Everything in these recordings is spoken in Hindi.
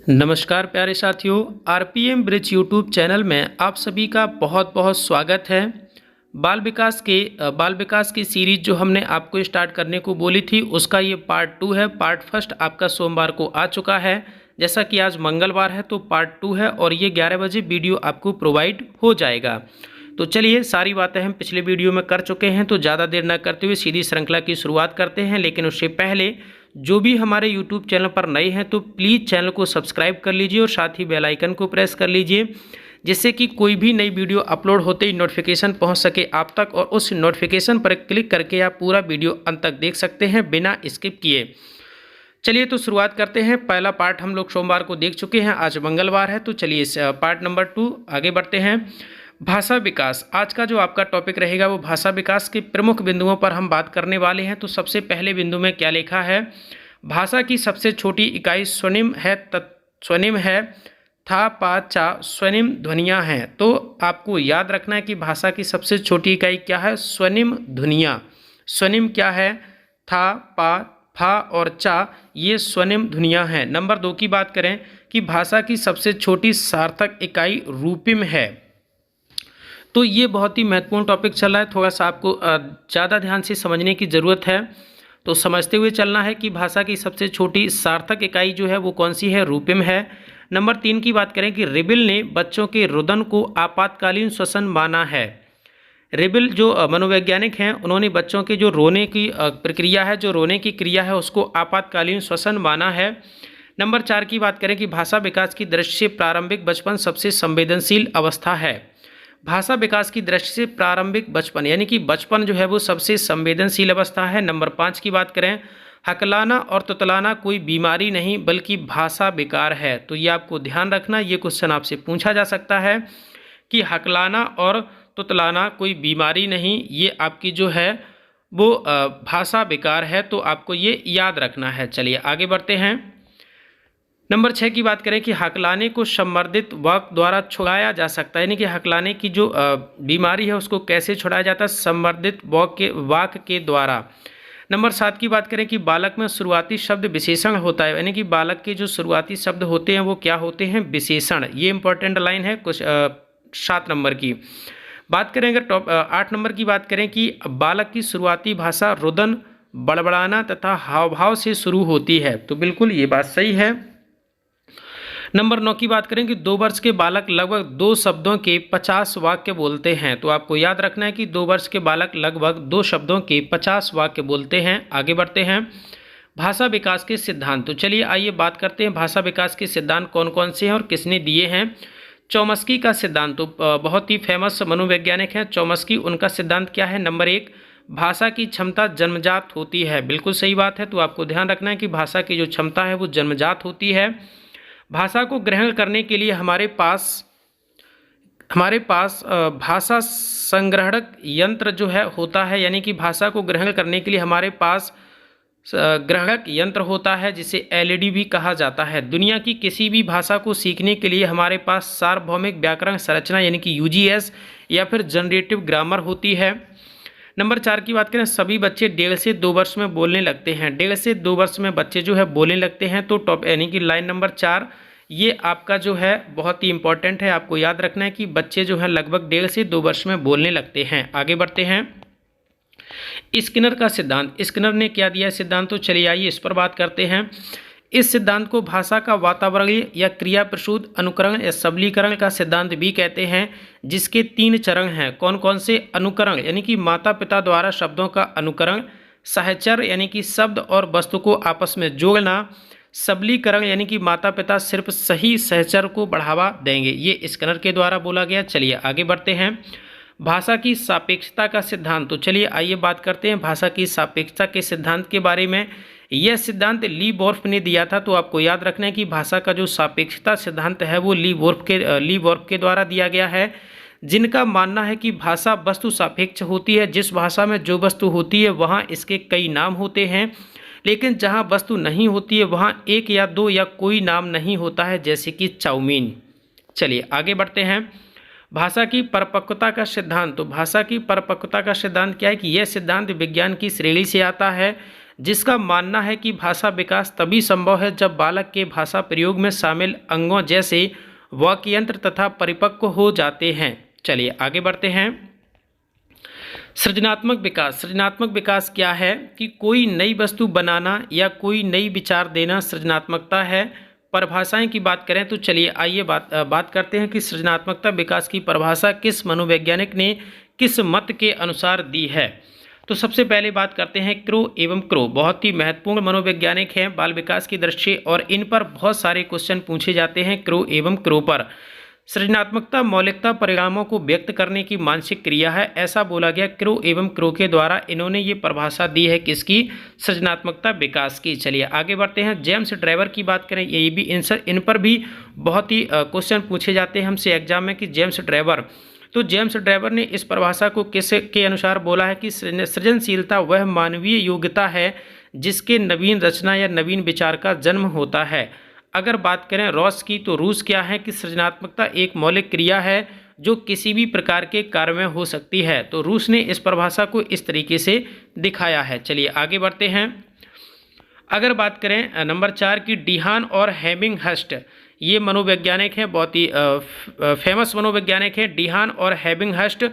नमस्कार प्यारे साथियों, आरपीएम ब्रिज यूट्यूब चैनल में आप सभी का बहुत बहुत स्वागत है। बाल विकास की सीरीज जो हमने आपको स्टार्ट करने को बोली थी उसका ये पार्ट 2 है। पार्ट फर्स्ट आपका सोमवार को आ चुका है। जैसा कि आज मंगलवार है तो पार्ट 2 है और ये 11 बजे वीडियो आपको प्रोवाइड हो जाएगा। तो चलिए, सारी बातें हम पिछले वीडियो में कर चुके हैं, तो ज़्यादा देर न करते हुए सीधी श्रृंखला की शुरुआत करते हैं। लेकिन उससे पहले जो भी हमारे यूट्यूब चैनल पर नए हैं तो प्लीज़ चैनल को सब्सक्राइब कर लीजिए और साथ ही बेल आइकन को प्रेस कर लीजिए, जिससे कि कोई भी नई वीडियो अपलोड होते ही नोटिफिकेशन पहुंच सके आप तक, और उस नोटिफिकेशन पर क्लिक करके आप पूरा वीडियो अंत तक देख सकते हैं बिना स्किप किए। चलिए तो शुरुआत करते हैं। पहला पार्ट हम लोग सोमवार को देख चुके हैं, आज मंगलवार है, तो चलिए पार्ट नंबर 2 आगे बढ़ते हैं। भाषा विकास, आज का जो आपका टॉपिक रहेगा वो भाषा विकास के प्रमुख बिंदुओं पर हम बात करने वाले हैं। तो सबसे पहले बिंदु में क्या लिखा है? भाषा की सबसे छोटी इकाई स्वनिम है। स्वनिम है। था, पा, चा स्वनिम ध्वनियाँ हैं। तो आपको याद रखना है कि भाषा की सबसे छोटी इकाई क्या है? स्वनिम ध्वनियाँ। स्वनिम क्या है? था, पा, फा और चा, ये स्वनिम ध्वनियाँ हैं। नंबर 2 की बात करें कि भाषा की सबसे छोटी सार्थक इकाई रूपिम है। तो ये बहुत ही महत्वपूर्ण टॉपिक चल रहा है, थोड़ा सा आपको ज़्यादा ध्यान से समझने की ज़रूरत है। तो समझते हुए चलना है कि भाषा की सबसे छोटी सार्थक इकाई जो है वो कौन सी है? रूपिम है। नंबर 3 की बात करें कि रिबिल ने बच्चों के रुदन को आपातकालीन श्वसन माना है। रिबिल जो मनोवैज्ञानिक हैं, उन्होंने बच्चों के जो रोने की प्रक्रिया है, जो रोने की क्रिया है, उसको आपातकालीन श्वसन माना है। नंबर 4 की बात करें कि भाषा विकास की दृष्टि से प्रारंभिक बचपन सबसे संवेदनशील अवस्था है। भाषा विकास की दृष्टि से प्रारंभिक बचपन यानी कि बचपन जो है वो सबसे संवेदनशील अवस्था है। नंबर 5 की बात करें, हकलाना और तुतलाना कोई बीमारी नहीं बल्कि भाषा विकार है। तो ये आपको ध्यान रखना, ये क्वेश्चन आपसे पूछा जा सकता है कि हकलाना और तुतलाना कोई बीमारी नहीं, ये आपकी जो है वो भाषा विकार है। तो आपको ये याद रखना है। चलिए आगे बढ़ते हैं। नंबर 6 की बात करें कि हकलाने को संवर्धित वाक्य द्वारा छुड़ाया जा सकता है, यानी कि हकलाने की जो बीमारी है उसको कैसे छुड़ाया जाता है? संवर्धित वाक्य के द्वारा। नंबर 7 की बात करें कि बालक में शुरुआती शब्द विशेषण होता है, यानी कि बालक के जो शुरुआती शब्द होते हैं वो क्या होते हैं? विशेषण। ये इंपॉर्टेंट लाइन है कुछ 7 नंबर की। बात करें अगर 8 नंबर की बात करें कि बालक की शुरुआती भाषा रुदन, बड़बड़ाना तथा हाव भाव से शुरू होती है। तो बिल्कुल ये बात सही है। नंबर 9 की बात करें कि 2 वर्ष के बालक लगभग 2 शब्दों के 50 वाक्य बोलते हैं। तो आपको याद रखना है कि 2 वर्ष के बालक लगभग 2 शब्दों के 50 वाक्य बोलते हैं। आगे बढ़ते हैं। भाषा विकास के सिद्धांत। तो चलिए आइए बात करते हैं भाषा विकास के सिद्धांत कौन कौन से हैं और किसने दिए हैं। चौमस्की का सिद्धांत, तो बहुत ही फेमस मनोवैज्ञानिक हैं चौमस्की। उनका सिद्धांत क्या है? नंबर 1, भाषा की क्षमता जन्मजात होती है। बिल्कुल सही बात है। तो आपको ध्यान रखना है कि भाषा की जो क्षमता है वो जन्मजात होती है। भाषा को ग्रहण करने के लिए हमारे पास भाषा संग्रहक यंत्र जो है होता है, यानी कि भाषा को ग्रहण करने के लिए हमारे पास ग्रहणक यंत्र होता है जिसे एलईडी भी कहा जाता है। दुनिया की किसी भी भाषा को सीखने के लिए हमारे पास सार्वभौमिक व्याकरण संरचना यानी कि यूजीएस या फिर जनरेटिव ग्रामर होती है। नंबर 4 की बात करें, सभी बच्चे 1.5 से 2 वर्ष में बोलने लगते हैं। 1.5 से 2 वर्ष में बच्चे जो है बोलने लगते हैं। तो टॉप यानी कि लाइन नंबर 4 ये आपका जो है बहुत ही इंपॉर्टेंट है। आपको याद रखना है कि बच्चे जो है लगभग 1.5 से 2 वर्ष में बोलने लगते हैं। आगे बढ़ते हैं। स्किनर का सिद्धांत, स्किनर ने क्या दिया सिद्धांत? तो चलिए आइए इस पर बात करते हैं। इस सिद्धांत को भाषा का वातावरणीय या क्रिया प्रसूत अनुकरण या सबलीकरण का सिद्धांत भी कहते हैं, जिसके 3 चरण हैं। कौन कौन से? अनुकरण यानी कि माता पिता द्वारा शब्दों का अनुकरण, सहचर यानी कि शब्द और वस्तु को आपस में जोड़ना, सबलीकरण यानी कि माता पिता सिर्फ सही सहचर को बढ़ावा देंगे। ये स्किनर के द्वारा बोला गया। चलिए आगे बढ़ते हैं। भाषा की सापेक्षता का सिद्धांत, तो चलिए आइए बात करते हैं भाषा की सापेक्षता के सिद्धांत के बारे में। यह सिद्धांत ली वोर्फ ने दिया था। तो आपको याद रखना है कि भाषा का जो सापेक्षता सिद्धांत है वो ली वोर्फ के द्वारा दिया गया है, जिनका मानना है कि भाषा वस्तु सापेक्ष होती है। जिस भाषा में जो वस्तु होती है वहाँ इसके कई नाम होते हैं, लेकिन जहाँ वस्तु नहीं होती है वहाँ 1 या 2 या कोई नाम नहीं होता है, जैसे कि चाउमीन। चलिए आगे बढ़ते हैं। भाषा की परिपक्वता का सिद्धांत, तो भाषा की परिपक्वता का सिद्धांत क्या है कि यह सिद्धांत विज्ञान की श्रेणी से आता है, जिसका मानना है कि भाषा विकास तभी संभव है जब बालक के भाषा प्रयोग में शामिल अंगों जैसे वाक्यंत्र तथा परिपक्व हो जाते हैं। चलिए आगे बढ़ते हैं। सृजनात्मक विकास क्या है कि कोई नई वस्तु बनाना या कोई नई विचार देना सृजनात्मकता है। परिभाषाएं की बात करें तो चलिए आइए बात करते हैं कि सृजनात्मकता विकास की परिभाषा किस मनोवैज्ञानिक ने किस मत के अनुसार दी है। तो सबसे पहले बात करते हैं क्रो एवं क्रो, बहुत ही महत्वपूर्ण मनोवैज्ञानिक हैं बाल विकास की दृष्टि और इन पर बहुत सारे क्वेश्चन पूछे जाते हैं क्रो एवं क्रो पर। सृजनात्मकता मौलिकता परिणामों को व्यक्त करने की मानसिक क्रिया है, ऐसा बोला गया क्रो एवं क्रो के द्वारा। इन्होंने ये परिभाषा दी है किसकी, सृजनात्मकता विकास की। चलिए आगे बढ़ते हैं। जेम्स ड्राइवर की बात करें, ये भी इन पर भी बहुत ही क्वेश्चन पूछे जाते हैं हमसे एग्जाम में कि जेम्स ड्राइवर ने इस परिभाषा को किस के अनुसार बोला है कि सृजनशीलता वह मानवीय योग्यता है जिसके नवीन रचना या नवीन विचार का जन्म होता है। अगर बात करें रॉस की, तो रूस क्या है कि सृजनात्मकता एक मौलिक क्रिया है जो किसी भी प्रकार के कार्य में हो सकती है। तो रूस ने इस परिभाषा को इस तरीके से दिखाया है। चलिए आगे बढ़ते हैं। अगर बात करें नंबर 4 की डीहान और हेबिंगहर्स्ट, ये मनोवैज्ञानिक हैं, बहुत ही फेमस मनोवैज्ञानिक हैं डीहान और हेबिंगहर्स्ट।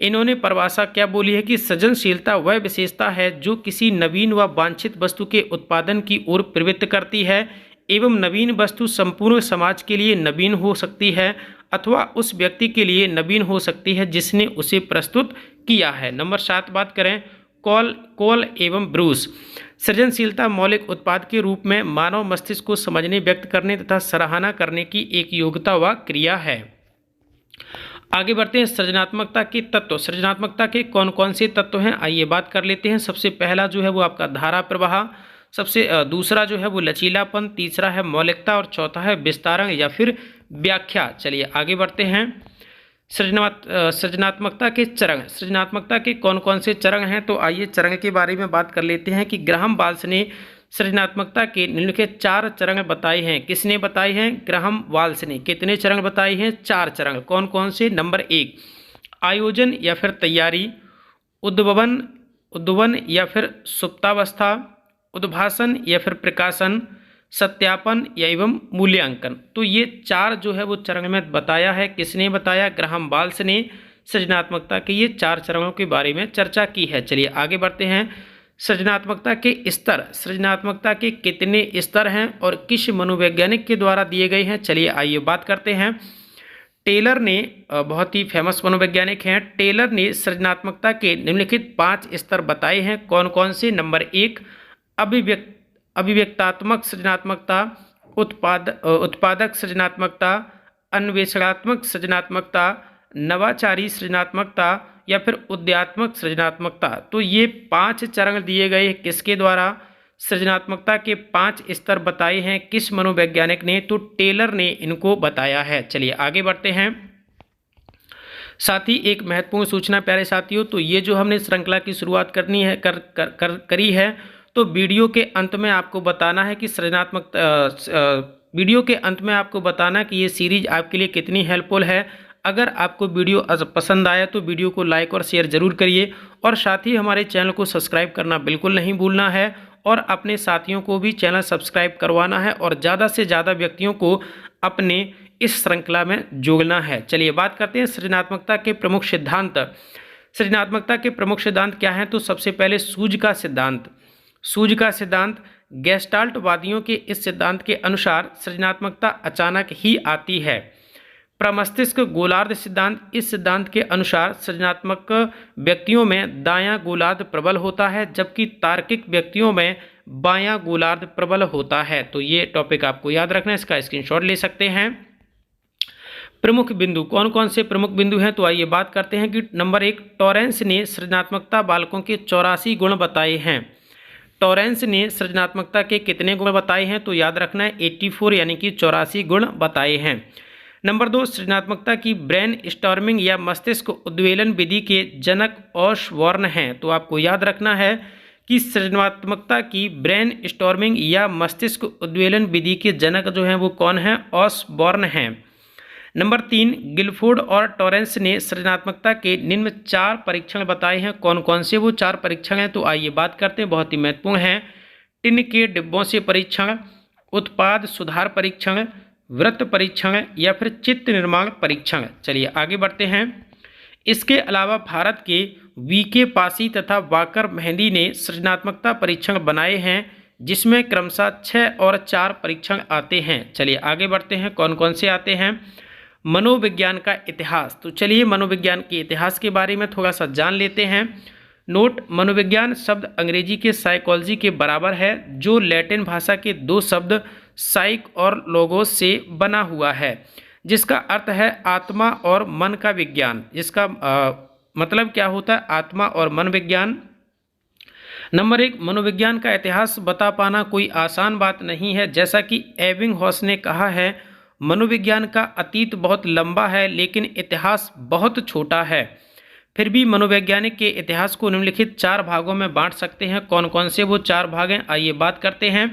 इन्होंने परिभाषा क्या बोली है कि सृजनशीलता वह विशेषता है जो किसी नवीन व वांछित वस्तु के उत्पादन की ओर प्रवृत्त करती है एवं नवीन वस्तु संपूर्ण समाज के लिए नवीन हो सकती है अथवा उस व्यक्ति के लिए नवीन हो सकती है जिसने उसे प्रस्तुत किया है। नंबर 7 बात करें कोल एवं ब्रूस, सृजनशीलता मौलिक उत्पाद के रूप में मानव मस्तिष्क को समझने, व्यक्त करने तथा सराहना करने की एक योग्यता व क्रिया है। आगे बढ़ते हैं। सृजनात्मकता के तत्व, सृजनात्मकता के कौन कौन से तत्व हैं आइए बात कर लेते हैं। सबसे पहला जो है वो आपका धारा प्रवाह, दूसरा जो है वो लचीलापन, तीसरा है मौलिकता और चौथा है विस्तारण या फिर व्याख्या। चलिए आगे बढ़ते हैं। सृजनात्मकता के चरण, सृजनात्मकता के कौन कौन से चरण हैं तो आइए चरण के बारे में बात कर लेते हैं कि ग्राहम वाल्स ने सृजनात्मकता के निम्नलिखित 4 चरण बताए हैं। किसने बताए हैं? ग्राहम वाल्स ने। कितने चरण बताए हैं? 4 चरण। कौन कौन से? नंबर 1 आयोजन या फिर तैयारी, उद्भवन या फिर सुप्तावस्था, उद्भासन या फिर प्रकाशन, सत्यापन या एवं मूल्यांकन। तो ये 4 जो है वो चरण में बताया है। किसने बताया? ग्राहम वाल्स ने सृजनात्मकता के ये 4 चरणों के बारे में चर्चा की है। चलिए आगे बढ़ते हैं। सृजनात्मकता के स्तर, सृजनात्मकता के कितने स्तर हैं और किस मनोवैज्ञानिक के द्वारा दिए गए हैं? चलिए आइए बात करते हैं। टेलर ने, बहुत ही फेमस मनोवैज्ञानिक हैं, टेलर ने सृजनात्मकता के निम्नलिखित 5 स्तर बताए हैं। कौन कौन से? नंबर 1 अभिव्यक्तात्मक सृजनात्मकता, उत्पादक सृजनात्मकता, अन्वेषणात्मक सृजनात्मकता, नवाचारी सृजनात्मकता या फिर उद्यात्मक सृजनात्मकता। तो ये 5 चरण दिए गए किसके द्वारा? सृजनात्मकता के 5 स्तर बताए हैं किस मनोवैज्ञानिक ने? तो टेलर ने इनको बताया है। चलिए आगे बढ़ते हैं। साथ ही एक महत्वपूर्ण सूचना प्यारे साथियों, तो ये जो हमने श्रृंखला की शुरुआत करनी है करी है, तो वीडियो के अंत में आपको बताना है कि वीडियो के अंत में आपको बताना कि ये सीरीज आपके लिए कितनी हेल्पफुल है। अगर आपको वीडियो पसंद आया तो वीडियो को लाइक और शेयर जरूर करिए और साथ ही हमारे चैनल को सब्सक्राइब करना बिल्कुल नहीं भूलना है और अपने साथियों को भी चैनल सब्सक्राइब करवाना है और ज़्यादा से ज़्यादा व्यक्तियों को अपने इस श्रृंखला में जोड़ना है। चलिए बात करते हैं सृजनात्मकता के प्रमुख सिद्धांत। सृजनात्मकता के प्रमुख सिद्धांत क्या हैं? तो सबसे पहले सूझ का सिद्धांत। गेस्टाल्टवादियों के इस सिद्धांत के अनुसार सृजनात्मकता अचानक ही आती है। प्रमस्तिष्क गोलार्ध सिद्धांत, इस सिद्धांत के अनुसार सृजनात्मक व्यक्तियों में दायां गोलार्ध प्रबल होता है जबकि तार्किक व्यक्तियों में बायां गोलार्ध प्रबल होता है। तो ये टॉपिक आपको याद रखना है, इसका स्क्रीनशॉट ले सकते हैं। प्रमुख बिंदु, कौन कौन से प्रमुख बिंदु हैं? तो आइए बात करते हैं कि नंबर 1 टॉरेंस ने सृजनात्मकता बालकों के 84 गुण बताए हैं। टॉरेंस ने सृजनात्मकता के कितने गुण बताए हैं? तो याद रखना है 84 यानी कि 84 गुण बताए हैं। नंबर 2 सृजनात्मकता की ब्रेन स्टॉर्मिंग या मस्तिष्क उद्वेलन विधि के जनक ऑसबॉर्न हैं। तो आपको याद रखना है कि सृजनात्मकता की ब्रेन स्टॉर्मिंग या मस्तिष्क उद्वेलन विधि के जनक जो हैं वो कौन हैं? ऑसबॉर्न हैं। नंबर 3, गिलफोर्ड और टॉरेंस ने सृजनात्मकता के निम्न 4 परीक्षण बताए हैं। कौन कौन से वो 4 परीक्षण हैं, तो आइए बात करते हैं, बहुत ही महत्वपूर्ण हैं। टिन के डिब्बों से परीक्षण, उत्पाद सुधार परीक्षण, वृत्त परीक्षण या फिर चित्र निर्माण परीक्षण। चलिए आगे बढ़ते हैं। इसके अलावा भारत के वीके पासी तथा वाकर मेहंदी ने सृजनात्मकता परीक्षण बनाए हैं, जिसमें क्रमशः 6 और 4 परीक्षण आते हैं। चलिए आगे बढ़ते हैं, कौन कौन से आते हैं। मनोविज्ञान का इतिहास, तो चलिए मनोविज्ञान के इतिहास के बारे में थोड़ा सा जान लेते हैं। नोट, मनोविज्ञान शब्द अंग्रेजी के साइकोलॉजी के बराबर है, जो लैटिन भाषा के 2 शब्द साइक और लोगोस से बना हुआ है, जिसका अर्थ है आत्मा और मन का विज्ञान। जिसका मतलब क्या होता है, आत्मा और मन विज्ञान। नंबर 1, मनोविज्ञान का इतिहास बता पाना कोई आसान बात नहीं है। जैसा कि एबिंगहॉस ने कहा है, मनोविज्ञान का अतीत बहुत लंबा है लेकिन इतिहास बहुत छोटा है। फिर भी मनोवैज्ञानिक के इतिहास को निम्नलिखित 4 भागों में बांट सकते हैं। कौन कौन से वो 4 भाग हैं, आइए बात करते हैं।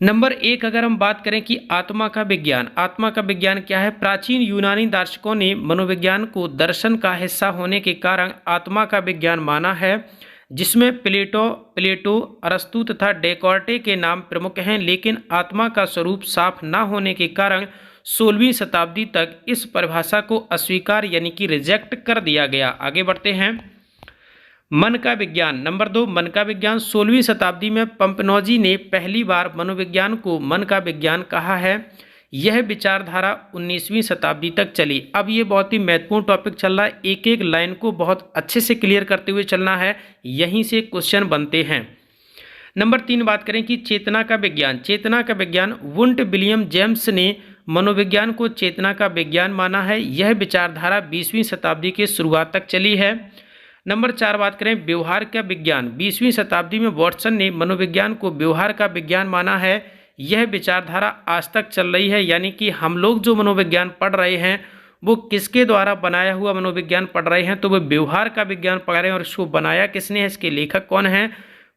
नंबर 1, अगर हम बात करें कि आत्मा का विज्ञान, आत्मा का विज्ञान क्या है। प्राचीन यूनानी दार्शनिकों ने मनोविज्ञान को दर्शन का हिस्सा होने के कारण आत्मा का विज्ञान माना है, जिसमें प्लेटो, अरस्तु तथा डेकार्टे के नाम प्रमुख हैं। लेकिन आत्मा का स्वरूप साफ न होने के कारण 16वीं शताब्दी तक इस परिभाषा को अस्वीकार यानी कि रिजेक्ट कर दिया गया। आगे बढ़ते हैं। मन का विज्ञान, नंबर 2, मन का विज्ञान। 16वीं शताब्दी में पंपनोजी ने पहली बार मनोविज्ञान को मन का विज्ञान कहा है। यह विचारधारा 19वीं शताब्दी तक चली। अब ये बहुत ही महत्वपूर्ण टॉपिक चल रहा है, एक एक लाइन को बहुत अच्छे से क्लियर करते हुए चलना है, यहीं से क्वेश्चन बनते हैं। नंबर 3, बात करें कि चेतना का विज्ञान। चेतना का विज्ञान, वुंट विलियम जेम्स ने मनोविज्ञान को चेतना का विज्ञान माना है। यह विचारधारा 20वीं शताब्दी के शुरुआत तक चली है। नंबर 4, बात करें व्यवहार का विज्ञान। 20वीं शताब्दी में वॉटसन ने मनोविज्ञान को व्यवहार का विज्ञान माना है। यह विचारधारा आज तक चल रही है, यानी कि हम लोग जो मनोविज्ञान पढ़ रहे हैं वो किसके द्वारा बनाया हुआ मनोविज्ञान पढ़ रहे हैं, तो वो व्यवहार का विज्ञान पढ़ रहे हैं। और इसको बनाया किसने है, इसके लेखक कौन है,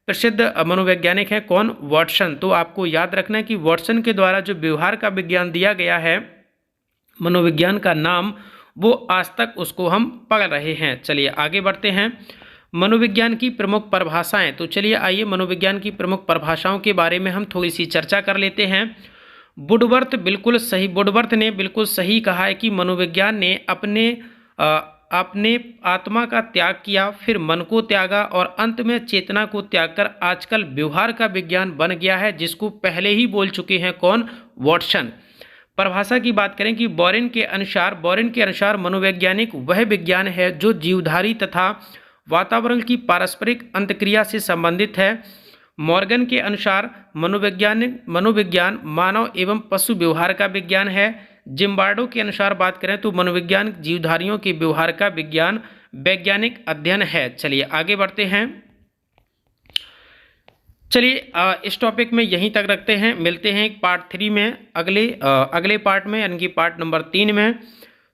प्रसिद्ध मनोवैज्ञानिक है कौन, वॉटसन। तो आपको याद रखना है कि वॉटसन के द्वारा जो व्यवहार का विज्ञान दिया गया है मनोविज्ञान का नाम, वो आज तक उसको हम पढ़ रहे हैं। चलिए आगे बढ़ते हैं। मनोविज्ञान की प्रमुख परिभाषाएं, तो चलिए आइए मनोविज्ञान की प्रमुख परिभाषाओं के बारे में हम थोड़ी सी चर्चा कर लेते हैं। वुडवर्थ ने बिल्कुल सही कहा है कि मनोविज्ञान ने अपने आत्मा का त्याग किया, फिर मन को त्यागा और अंत में चेतना को त्याग कर आजकल व्यवहार का विज्ञान बन गया है, जिसको पहले ही बोल चुके हैं कौन, वॉटसन। परिभाषा की बात करें कि बोरेन के अनुसार मनोवैज्ञानिक वह विज्ञान है जो जीवधारी तथा वातावरण की पारस्परिक अंतक्रिया से संबंधित है। मॉर्गन के अनुसार मनोविज्ञान मानव एवं पशु व्यवहार का विज्ञान है। जिम्बार्डो के अनुसार बात करें तो मनोविज्ञान जीवधारियों के व्यवहार का विज्ञान वैज्ञानिक अध्ययन है। चलिए आगे बढ़ते हैं। चलिए इस टॉपिक में यहीं तक रखते हैं, मिलते हैं पार्ट 3 में अगले पार्ट में, यानी कि पार्ट नंबर 3 में।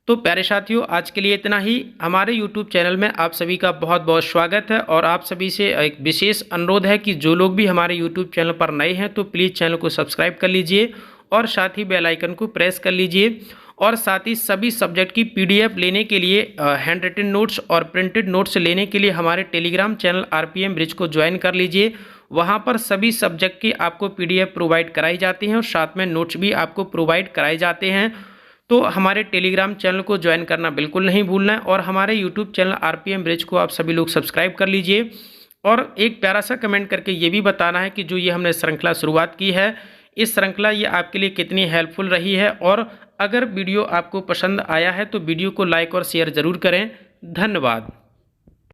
तो प्यारे साथियों, आज के लिए इतना ही। हमारे यूट्यूब चैनल में आप सभी का बहुत बहुत स्वागत है और आप सभी से एक विशेष अनुरोध है कि जो लोग भी हमारे यूट्यूब चैनल पर नए हैं तो प्लीज़ चैनल को सब्सक्राइब कर लीजिए और साथ ही बेल आइकन को प्रेस कर लीजिए। और साथ ही सभी सब्जेक्ट की PDF लेने के लिए, हैंड रिटन नोट्स और प्रिंटेड नोट्स लेने के लिए हमारे टेलीग्राम चैनल RPM ब्रिज को ज्वाइन कर लीजिए। वहाँ पर सभी सब्जेक्ट की आपको PDF प्रोवाइड कराई जाती हैं और साथ में नोट्स भी आपको प्रोवाइड कराए जाते हैं। तो हमारे टेलीग्राम चैनल को ज्वाइन करना बिल्कुल नहीं भूलना है और हमारे यूट्यूब चैनल RPM ब्रिज को आप सभी लोग सब्सक्राइब कर लीजिए। और एक प्यारा सा कमेंट करके ये भी बताना है कि जो ये हमने श्रृंखला शुरुआत की है, इस श्रृंखला ये आपके लिए कितनी हेल्पफुल रही है। और अगर वीडियो आपको पसंद आया है तो वीडियो को लाइक और शेयर ज़रूर करें। धन्यवाद।